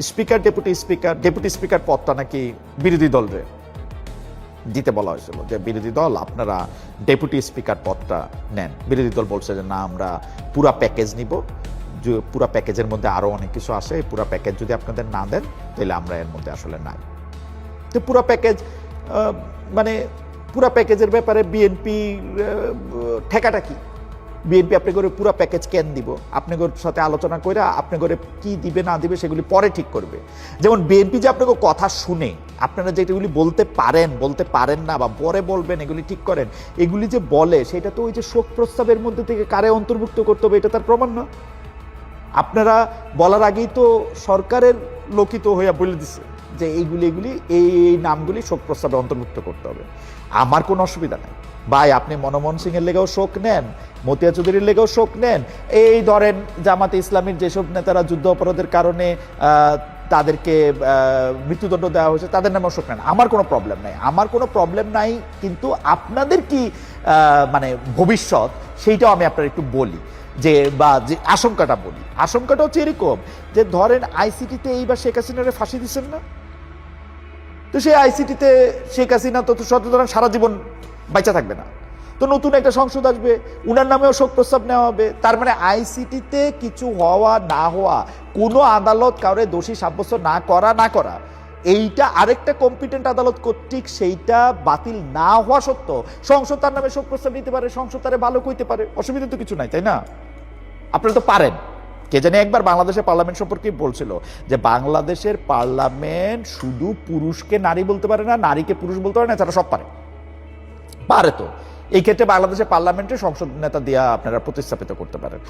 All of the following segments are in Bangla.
স্পিকার ডেপুটি স্পিকার পদটা নাকি বিরোধী দলরে দিতে বলা হয়েছিল, যে বিরোধী দল আপনারা ডেপুটি স্পিকার পদটা নেন। বিরোধী দল বলছে যে না, আমরা পুরা প্যাকেজ নিব, পুরা প্যাকেজের মধ্যে আরো অনেক কিছু আসে, পুরা প্যাকেজ যদি আপনাদের না দেন তাহলে আমরা এর মধ্যে আসলে নাই। তো পুরা প্যাকেজ মানে পুরা প্যাকেজের ব্যাপারে বিএনপি ঠেকাটা কি? বিএনপি আপনি করে পুরো প্যাকেজ কেন দিব? আপনাদের সাথে আলোচনা করে আপনি করে কি দিবে না দিবে সেগুলি পরে ঠিক করবে। যেমন বিএনপি যে আপনাকে কথা শুনে আপনারা যেগুলি বলতে পারেন না বা পরে বলবেন, এগুলি ঠিক করেন, এগুলি যে বলে সেটা তো ওই যে শোক প্রস্তাবের মধ্যে থেকে কারে অন্তর্ভুক্ত করতে হবে এটা তার প্রমাণ না। আপনারা বলার আগেই তো সরকারের লোকিত হইয়া বলে দিচ্ছে যে এইগুলি এই নামগুলি শোক প্রস্তাবে অন্তর্ভুক্ত করতে হবে। আমার কোনো অসুবিধা নেই ভাই, আপনি মনমোহন সিং এর লেগেও শোক নেন, মতিয়া চৌধুরীর লেগেও শোক নেন, এই ধরেন জামাতে ইসলামীর যেসব নেতারা যুদ্ধ অপরাধের কারণে তাদেরকে মৃত্যুদণ্ড দেওয়া হয়েছে তাদের নামেও শোক নেন, আমার কোনো প্রবলেম নাই। কিন্তু আপনাদের কি মানে ভবিষ্যৎ সেইটাও আমি আপনার একটু বলি, যে আশঙ্কাটা বলি। আশঙ্কাটা হচ্ছে এরকম যে ধরেন আইসিটিতে এইবার শেখ হাসিনারে ফাঁসি দিচ্ছেন না, তো সেই আইসিটিতে শেখ হাসিনা তো সুতরাং সারা জীবন বাইচা থাকবে না, তো নতুন একটা সংসদ আসবে, উনার নামেও শোক প্রস্তাব নেওয়া হবে। তার মানে আইসিটিতে কিছু হওয়া না হওয়া, কোনো আদালত কাউরে দোষী সাব্যস্ত না করা এইটা আরেকটা কম্পিটেন্ট আদালত কর্তৃক সেইটা বাতিল না হওয়া সত্ত্বেও সংসদ তার নামে শোক প্রস্তাব নিতে পারে, সংসদ তারে ভালো কইতে পারে, অসুবিধা তো কিছু নাই, তাই না? আপনারা তো পারেন। কে জানি একবার বাংলাদেশের পার্লামেন্ট সম্পর্কে বলছিল যে বাংলাদেশের পার্লামেন্ট শুধু পুরুষকে নারী বলতে পারে না, নারীকে পুরুষ বলতে পারে না, তারা সব পারে। তো এই ক্ষেত্রে বাংলাদেশের পার্লামেন্টে সংসদ নেতা দিয়ে আপনারা প্রতিস্থাপিত করতে পারেন।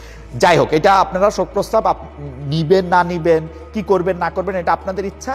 যাই হোক, এটা আপনারা শোক প্রস্তাব নিবেন না নিবেন, কি করবেন না করবেন, এটা আপনাদের ইচ্ছা।